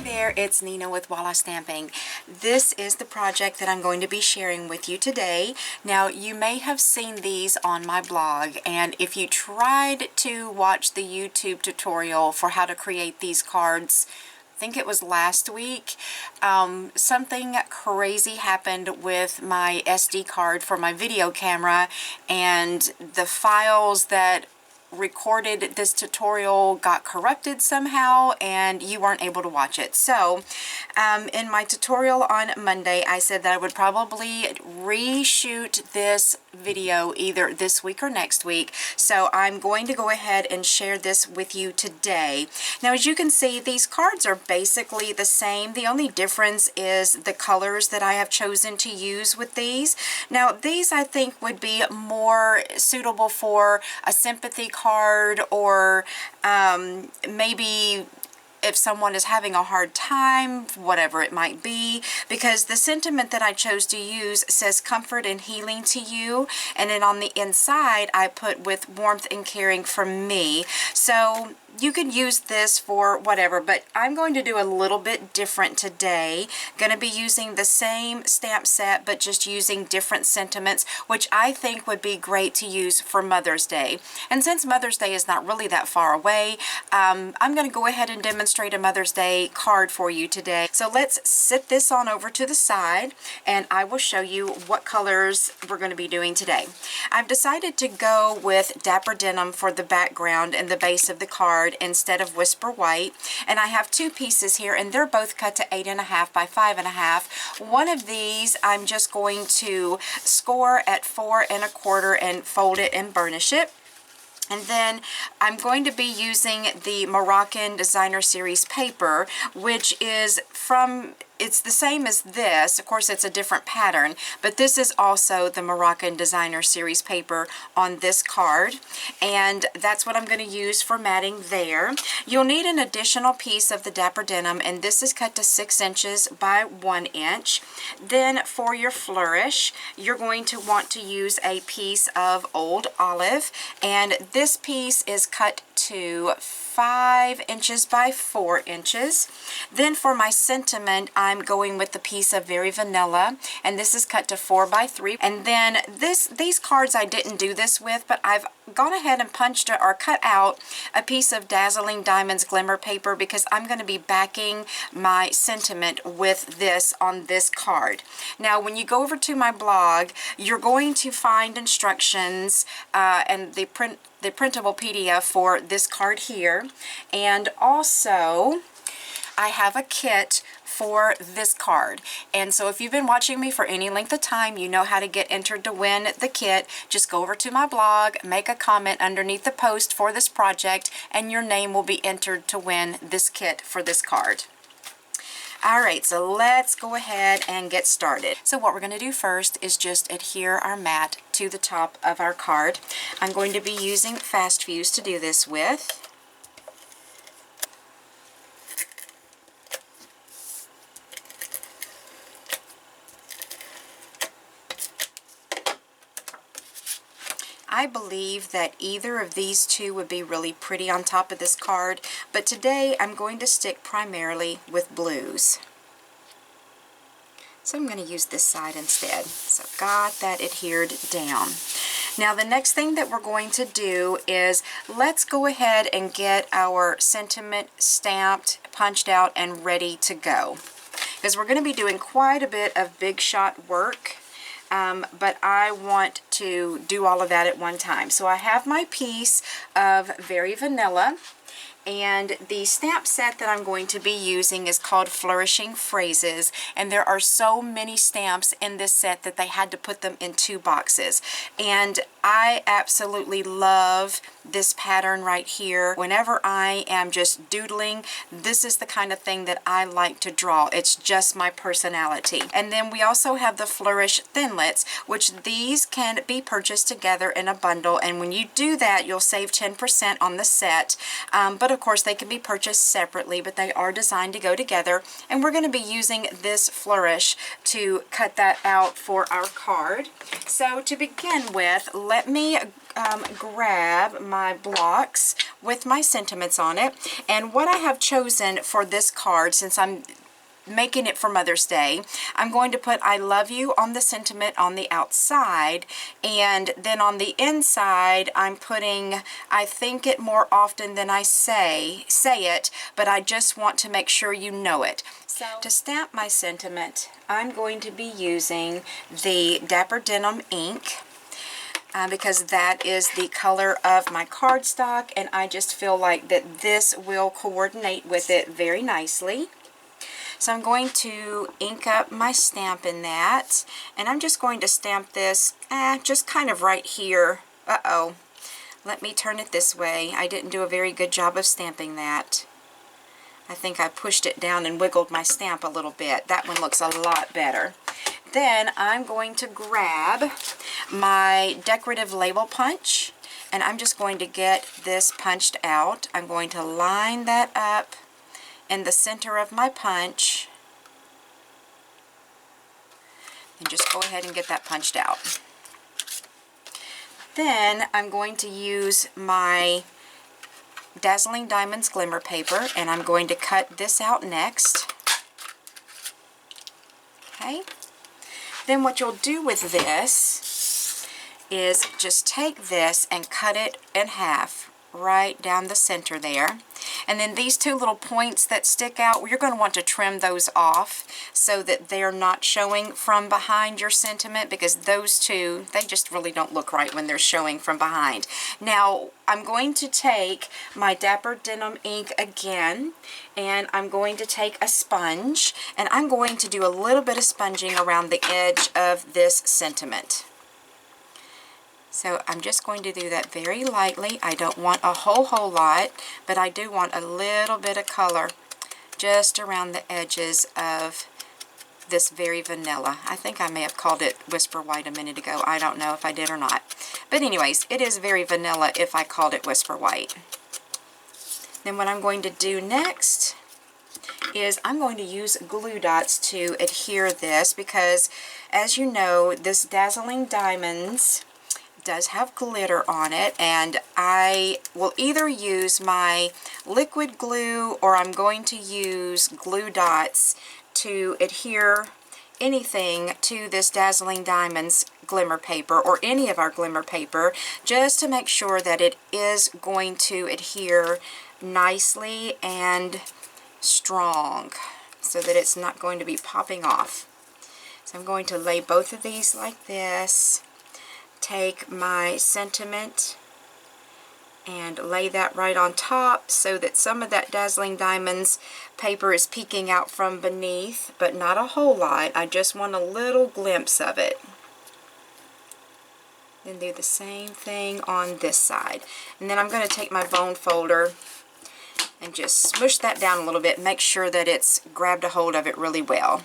Hi there, it's Nina with Walla Stamping. This is the project that I'm going to be sharing with you today. Now, you may have seen these on my blog, and if you tried to watch the YouTube tutorial for how to create these cards, I think it was last week, something crazy happened with my SD card for my video camera, and the files that recorded this tutorial got corrupted somehow and you weren't able to watch it. So in my tutorial on Monday I said that I would probably reshoot this video either this week or next week, so I'm going to go ahead and share this with you today. Now, as you can see, these cards are basically the same. The only difference is the colors that I have chosen to use with these. Now, these I think would be more suitable for a sympathy card, or maybe if someone is having a hard time, whatever it might be, because the sentiment that I chose to use says comfort and healing to you, and then on the inside I put with warmth and caring from me. So you could use this for whatever, but I'm going to do a little bit different today. Going to be using the same stamp set, but just using different sentiments, which I think would be great to use for Mother's Day. And since Mother's Day is not really that far away, I'm going to go ahead and demonstrate a Mother's Day card for you today. So let's sit this on over to the side, and I will show you what colors we're going to be doing today. I've decided to go with Dapper Denim for the background and the base of the card instead of Whisper White, and I have two pieces here, and they're both cut to 8.5 by 5.5. One of these I'm just going to score at 4 1/4 and fold it and burnish it. And then I'm going to be using the Moroccan Designer Series paper, which is from, it's the same as this. Of course, it's a different pattern, but this is also the Moroccan Designer Series paper on this card. And that's what I'm going to use for matting there. You'll need an additional piece of the Dapper Denim, and this is cut to 6 inches by 1 inch. Then for your flourish, you're going to want to use a piece of Old Olive, and this piece is cut to 5 inches by 4 inches. Then for my sentiment, I'm going with the piece of Very Vanilla, and this is cut to 4 by 3. And then these cards I didn't do this with, but I've gone ahead and punched or cut out a piece of Dazzling Diamonds Glimmer paper, because I'm going to be backing my sentiment with this on this card. Now, when you go over to my blog, you're going to find instructions and the printable PDF for this card here, and also I have a kit for this card. And so if you've been watching me for any length of time, you know how to get entered to win the kit. Just go over to my blog, make a comment underneath the post for this project, and your name will be entered to win this kit for this card. Alright, so let's go ahead and get started. So what we're going to do first is just adhere our mat to the top of our card. I'm going to be using Fast Fuse to do this with. I believe that either of these two would be really pretty on top of this card, but today I'm going to stick primarily with blues. So I'm going to use this side instead. So got that adhered down. Now the next thing that we're going to do is let's go ahead and get our sentiment stamped, punched out, and ready to go. Because we're going to be doing quite a bit of big shot work. But I want to do all of that at one time. So I have my piece of Very Vanilla, and the stamp set that I'm going to be using is called Flourishing Phrases, and there are so many stamps in this set that they had to put them in 2 boxes. And I absolutely love this pattern right here. Whenever I am just doodling, this is the kind of thing that I like to draw. It's just my personality. And then we also have the Flourish Thinlits, which these can be purchased together in a bundle, and when you do that, you'll save 10% on the set. but of course they can be purchased separately, but they are designed to go together. And we're going to be using this Flourish to cut that out for our card. So to begin with, let me grab my blocks with my sentiments on it. And what I have chosen for this card, since I'm making it for Mother's Day, I'm going to put I love you on the sentiment on the outside, and then on the inside I'm putting I think it more often than I say it, but I just want to make sure you know it. So to stamp my sentiment, I'm going to be using the Dapper Denim ink, because that is the color of my cardstock, and I just feel like that this will coordinate with it very nicely. So I'm going to ink up my stamp in that, and I'm just going to stamp this just kind of right here. Uh-oh. Let me turn it this way. I didn't do a very good job of stamping that. I think I pushed it down and wiggled my stamp a little bit. That one looks a lot better. Then I'm going to grab my decorative label punch, and I'm just going to get this punched out. I'm going to line that up in the center of my punch, and just go ahead and get that punched out. Then I'm going to use my Dazzling Diamonds glimmer paper, and I'm going to cut this out next. Okay. Then what you'll do with this is just take this and cut it in half right down the center there. And then these two little points that stick out, you're going to want to trim those off so that they're not showing from behind your sentiment, because those two, they just really don't look right when they're showing from behind. Now, I'm going to take my Dapper Denim ink again, and I'm going to take a sponge, and I'm going to do a little bit of sponging around the edge of this sentiment. So I'm just going to do that very lightly. I don't want a whole lot, but I do want a little bit of color just around the edges of this very vanilla. I think I may have called it Whisper White a minute ago. I don't know if I did or not. But anyways, it is very vanilla if I called it Whisper White. Then what I'm going to do next is I'm going to use glue dots to adhere this, because as you know, this Dazzling Diamonds does have glitter on it, and I will either use my liquid glue or I'm going to use glue dots to adhere anything to this Dazzling Diamonds glimmer paper, or any of our glimmer paper, just to make sure that it is going to adhere nicely and strong so that it's not going to be popping off. So I'm going to lay both of these like this. Take my sentiment and lay that right on top so that some of that Dazzling Diamonds paper is peeking out from beneath, but not a whole lot. I just want a little glimpse of it. Then do the same thing on this side. And then I'm going to take my bone folder and just smush that down a little bit. Make sure that it's grabbed a hold of it really well.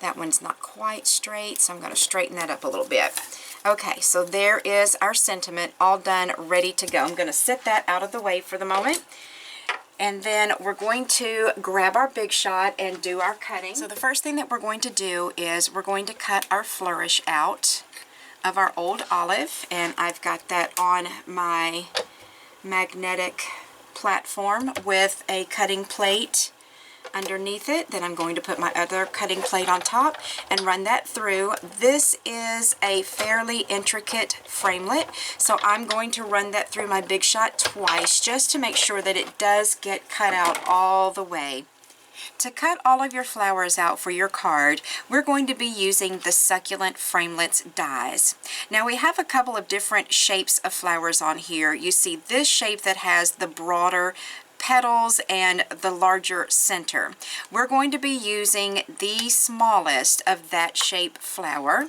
That one's not quite straight, so I'm going to straighten that up a little bit. Okay, so there is our sentiment all done, ready to go. I'm going to set that out of the way for the moment. And then we're going to grab our Big Shot and do our cutting. So the first thing that we're going to do is we're going to cut our Flourish out of our old olive. And I've got that on my magnetic platform with a cutting plate underneath it. Then I'm going to put my other cutting plate on top and run that through. This is a fairly intricate framelit, so I'm going to run that through my Big Shot twice just to make sure that it does get cut out all the way. To cut all of your flowers out for your card, we're going to be using the Succulent Framelits dies. Now we have a couple of different shapes of flowers on here. You see this shape that has the broader petals and the larger center. We're going to be using the smallest of that shape flower.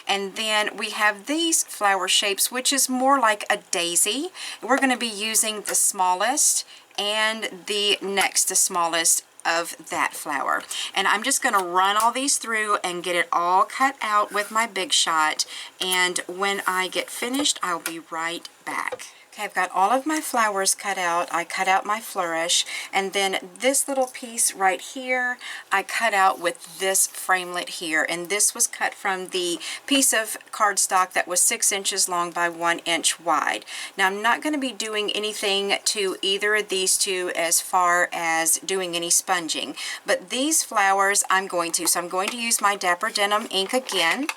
And then we have these flower shapes, which is more like a daisy. We're going to be using the smallest and the next to smallest of that flower. And I'm just going to run all these through and get it all cut out with my Big Shot. And when I get finished, I'll be right back. Okay, I've got all of my flowers cut out. I cut out my flourish, and then this little piece right here I cut out with this framelit here, and this was cut from the piece of cardstock that was 6 inches long by 1 inch wide. Now I'm not going to be doing anything to either of these two as far as doing any sponging, but these flowers I'm going to. So I'm going to use my Dapper Denim ink again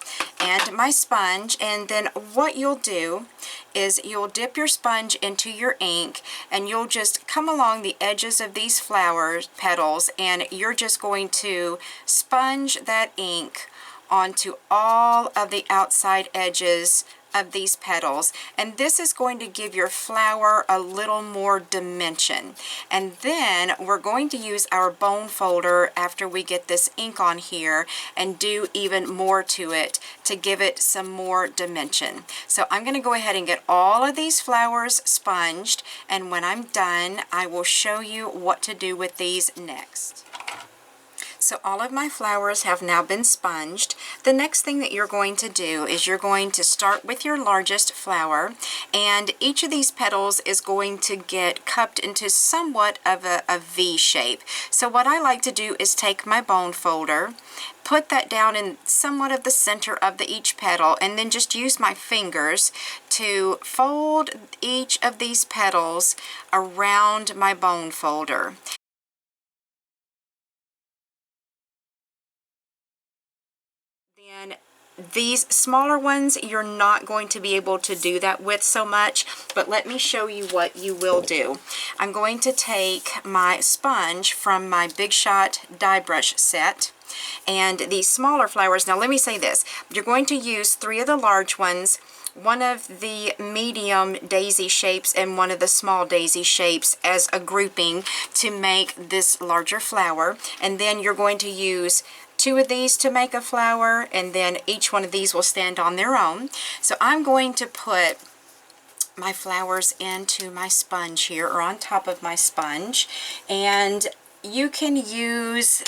and my sponge, and then what you'll do is you'll dip your sponge into your ink and you'll just come along the edges of these flower petals, and you're just going to sponge that ink onto all of the outside edges of these petals, and this is going to give your flower a little more dimension. And then we're going to use our bone folder after we get this ink on here and do even more to it to give it some more dimension. So I'm going to go ahead and get all of these flowers sponged, and when I'm done I will show you what to do with these next. So all of my flowers have now been sponged. The next thing that you're going to do is you're going to start with your largest flower, and each of these petals is going to get cupped into somewhat of a V shape. So what I like to do is take my bone folder, put that down in somewhat of the center of each petal, and then just use my fingers to fold each of these petals around my bone folder. Then these smaller ones you're not going to be able to do that with so much, but let me show you what you will do. I'm going to take my sponge from my Big Shot die brush set, and these smaller flowers, now let me say this, you're going to use 3 of the large ones, one of the medium daisy shapes, and one of the small daisy shapes as a grouping to make this larger flower, and then you're going to use 2 of these to make a flower, and then each one of these will stand on their own. So I'm going to put my flowers into my sponge here, or on top of my sponge, and you can use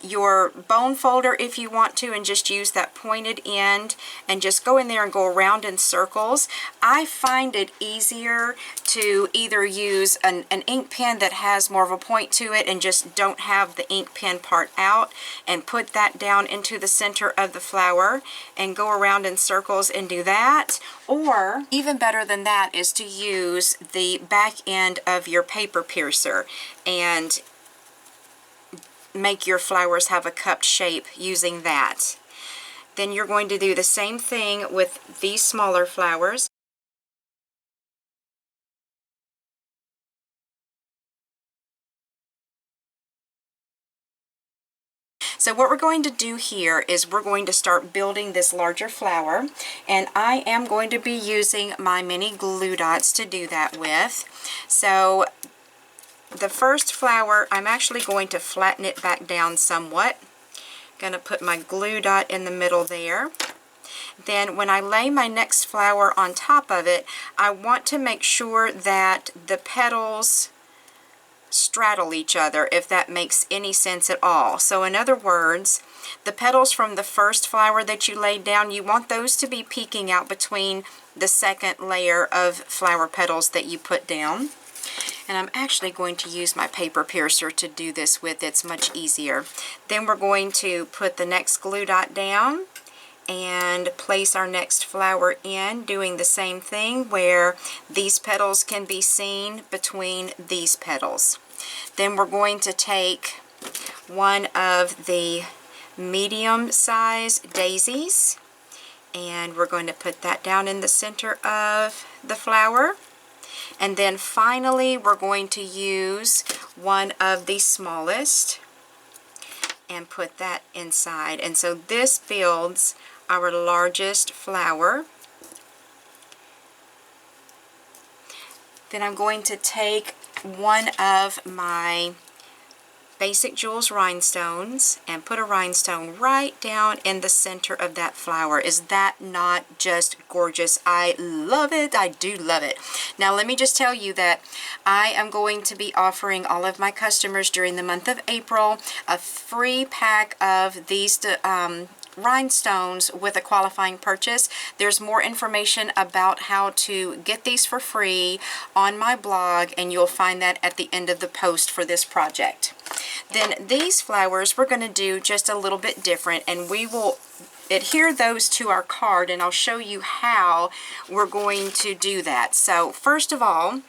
your bone folder if you want to, and just use that pointed end and just go in there and go around in circles. I find it easier to either use an ink pen that has more of a point to it and just don't have the ink pen part out, and put that down into the center of the flower and go around in circles and do that. Or even better than that is to use the back end of your paper piercer and make your flowers have a cupped shape using that. Then you're going to do the same thing with these smaller flowers. So what we're going to do here is we're going to start building this larger flower, and I am going to be using my mini glue dots to do that with. So the first flower, I'm actually going to flatten it back down somewhat. Going to put my glue dot in the middle there. Then when I lay my next flower on top of it, I want to make sure that the petals straddle each other, if that makes any sense at all. So in other words, the petals from the first flower that you laid down, you want those to be peeking out between the second layer of flower petals that you put down. And I'm actually going to use my paper piercer to do this with. It's much easier. Then we're going to put the next glue dot down and place our next flower in, doing the same thing where these petals can be seen between these petals. Then we're going to take one of the medium size daisies, and we're going to put that down in the center of the flower. And then finally we're going to use one of the smallest and put that inside. And so this builds our largest flower. Then I'm going to take one of my Basic Jewels rhinestones and put a rhinestone right down in the center of that flower. Is that not just gorgeous? I love it. I do love it. Now let me just tell you that I am going to be offering all of my customers during the month of April a free pack of these rhinestones with a qualifying purchase. There's more information about how to get these for free on my blog, and you'll find that at the end of the post for this project. Then these flowers we're going to do just a little bit different, and we will adhere those to our card, and I'll show you how we're going to do that. So first of all,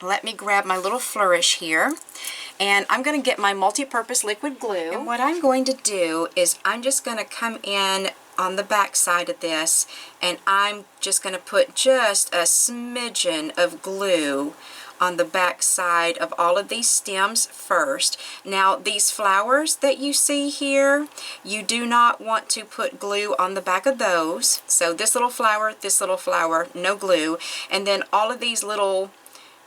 let me grab my little Flourish here, and I'm going to get my multi-purpose liquid glue. And what I'm going to do is I'm just going to come in on the back side of this, and I'm just going to put just a smidgen of glue on the back side of all of these stems first. Now these flowers that you see here, you do not want to put glue on the back of those. So this little flower, no glue. And then all of these little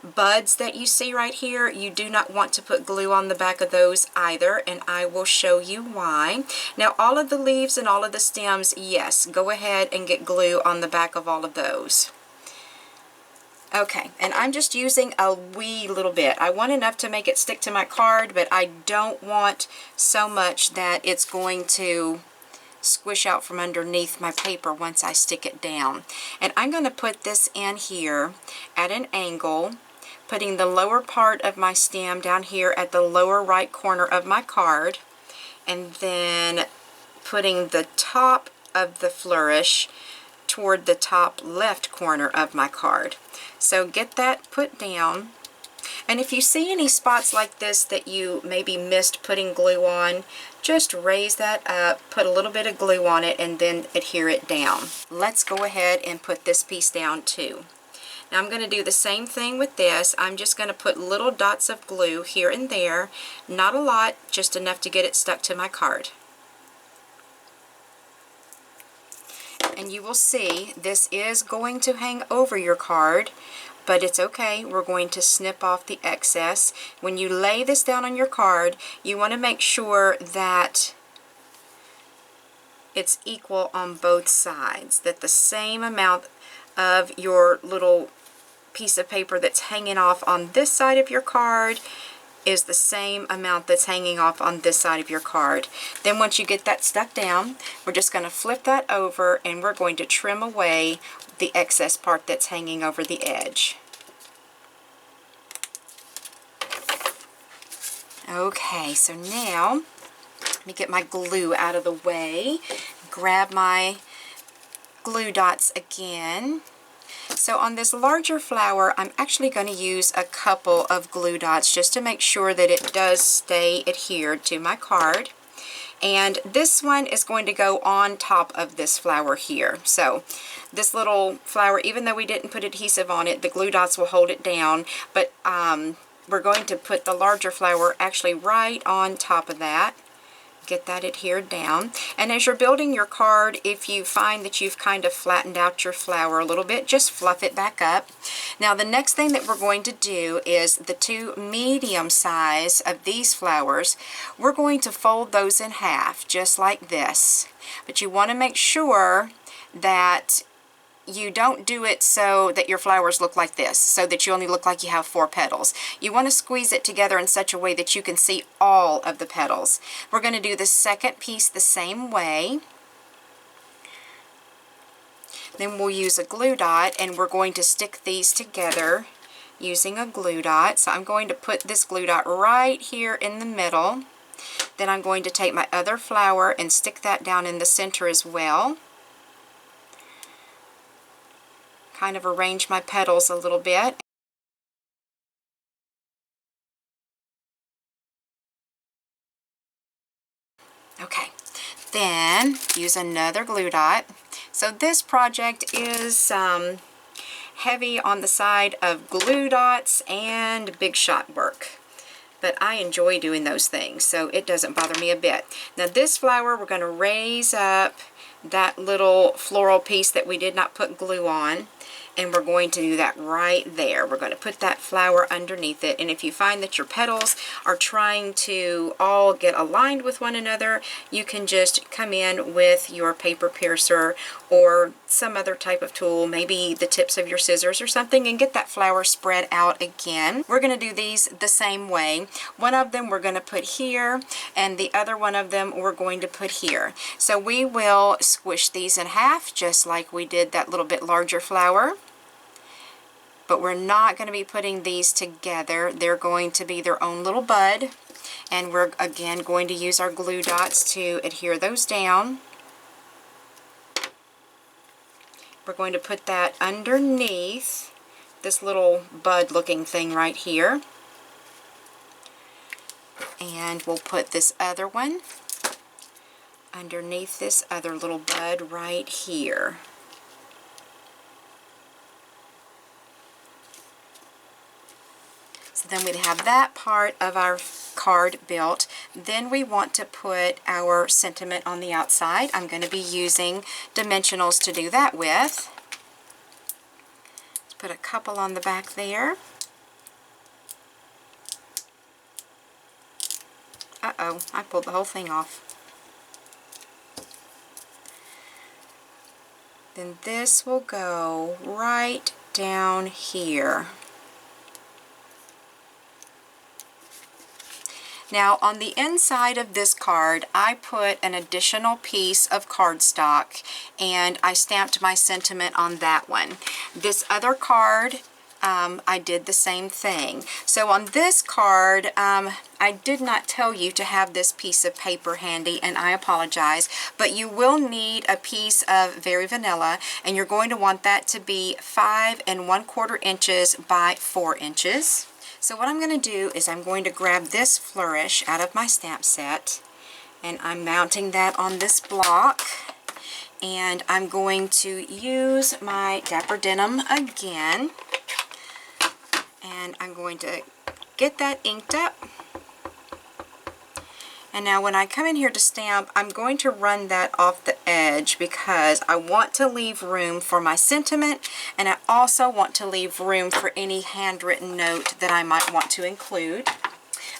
buds that you see right here, you do not want to put glue on the back of those either, and I will show you why. Now all of the leaves and all of the stems, yes, go ahead and get glue on the back of all of those. Okay, and I'm just using a wee little bit. I want enough to make it stick to my card, but I don't want so much that it's going to squish out from underneath my paper once I stick it down. And I'm going to put this in here at an angle, putting the lower part of my stem down here at the lower right corner of my card, and then putting the top of the Flourish toward the top left corner of my card. So get that put down. And if you see any spots like this that you maybe missed putting glue on, just raise that up, put a little bit of glue on it, and then adhere it down. Let's go ahead and put this piece down too. Now I'm going to do the same thing with this. I'm just going to put little dots of glue here and there. Not a lot, just enough to get it stuck to my card. And you will see this is going to hang over your card, but it's okay. We're going to snip off the excess. When you lay this down on your card, you want to make sure that it's equal on both sides, that the same amount of your little piece of paper that's hanging off on this side of your card is the same amount that's hanging off on this side of your card. Then once you get that stuck down, we're just going to flip that over, and we're going to trim away the excess part that's hanging over the edge. Okay, so now let me get my glue out of the way, grab my glue dots again. So on this larger flower, I'm actually going to use a couple of glue dots just to make sure that it does stay adhered to my card. And this one is going to go on top of this flower here. So this little flower, even though we didn't put adhesive on it, the glue dots will hold it down. But we're going to put the larger flower actually right on top of that. Get that adhered down. And as you're building your card, if you find that you've kind of flattened out your flower a little bit, just fluff it back up. Now the next thing that we're going to do is the two medium size of these flowers. We're going to fold those in half just like this. But you want to make sure that you don't do it so that your flowers look like this, so that you only look like you have 4 petals. You want to squeeze it together in such a way that you can see all of the petals. We're going to do the second piece the same way. Then we'll use a glue dot, and we're going to stick these together using a glue dot. So I'm going to put this glue dot right here in the middle. Then I'm going to take my other flower and stick that down in the center as well. Kind of arrange my petals a little bit. Okay, then use another glue dot. So this project is heavy on the side of glue dots and big shot work. But I enjoy doing those things, so it doesn't bother me a bit. Now this flower, we're going to raise up that little floral piece that we did not put glue on. and we're going to do that right there. We're going to put that flower underneath it, and if you find that your petals are trying to all get aligned with one another, you can just come in with your paper piercer or some other type of tool, maybe the tips of your scissors or something, and get that flower spread out again. We're going to do these the same way. One of them we're going to put here, and the other one of them we're going to put here. So we will squish these in half just like we did that little bit larger flower. But we're not going to be putting these together. They're going to be their own little bud. And we're again going to use our glue dots to adhere those down. We're going to put that underneath this little bud looking thing right here. And we'll put this other one underneath this other little bud right here. So then we'd have that part of our card built. Then we want to put our sentiment on the outside. I'm going to be using dimensionals to do that with. Let's put a couple on the back there. Uh-oh, I pulled the whole thing off. Then this will go right down here. Now on the inside of this card, I put an additional piece of cardstock and I stamped my sentiment on that one. This other card, I did the same thing. So on this card, I did not tell you to have this piece of paper handy, and I apologize, but you will need a piece of Very Vanilla, and you're going to want that to be 5 1/4 inches by 4 inches. So what I'm going to do is I'm going to grab this Flourish out of my stamp set, and I'm mounting that on this block, and I'm going to use my Dapper Denim again, and I'm going to get that inked up. And now when I come in here to stamp, I'm going to run that off the edge because I want to leave room for my sentiment, and I also want to leave room for any handwritten note that I might want to include.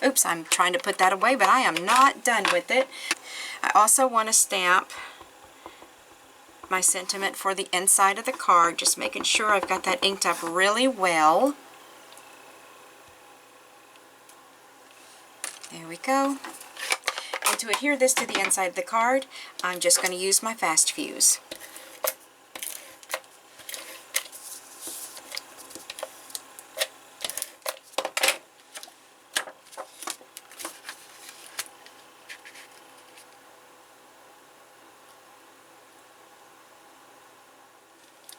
Oops, I'm trying to put that away, but I am not done with it. I also want to stamp my sentiment for the inside of the card, just making sure I've got that inked up really well. There we go. And to adhere this to the inside of the card, I'm just going to use my fast fuse.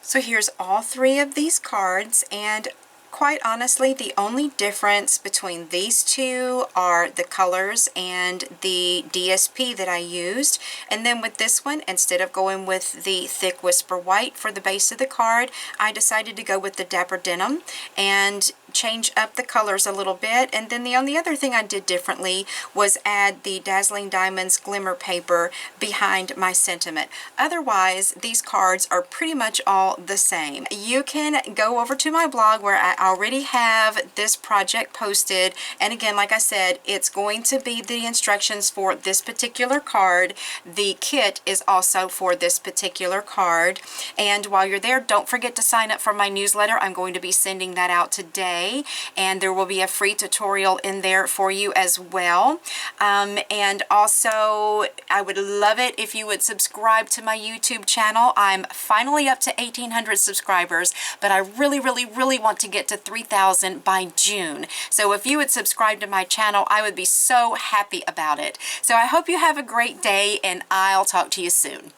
So here's all 3 of these cards, and quite honestly, the only difference between these two are the colors and the DSP that I used. And then with this one, instead of going with the thick Whisper White for the base of the card, I decided to go with the Dapper Denim and change up the colors a little bit. And then the only other thing I did differently was add the Dazzling Diamonds glimmer paper behind my sentiment. Otherwise, these cards are pretty much all the same. You can go over to my blog where I already have this project posted, and again, like I said, it's going to be the instructions for this particular card. The kit is also for this particular card, and while you're there, don't forget to sign up for my newsletter. I'm going to be sending that out today, and there will be a free tutorial in there for you as well. And also, I would love it if you would subscribe to my YouTube channel. I'm finally up to 1,800 subscribers, but I really want to get to 3,000 by June. So if you would subscribe to my channel, I would be so happy about it. So I hope you have a great day, and I'll talk to you soon.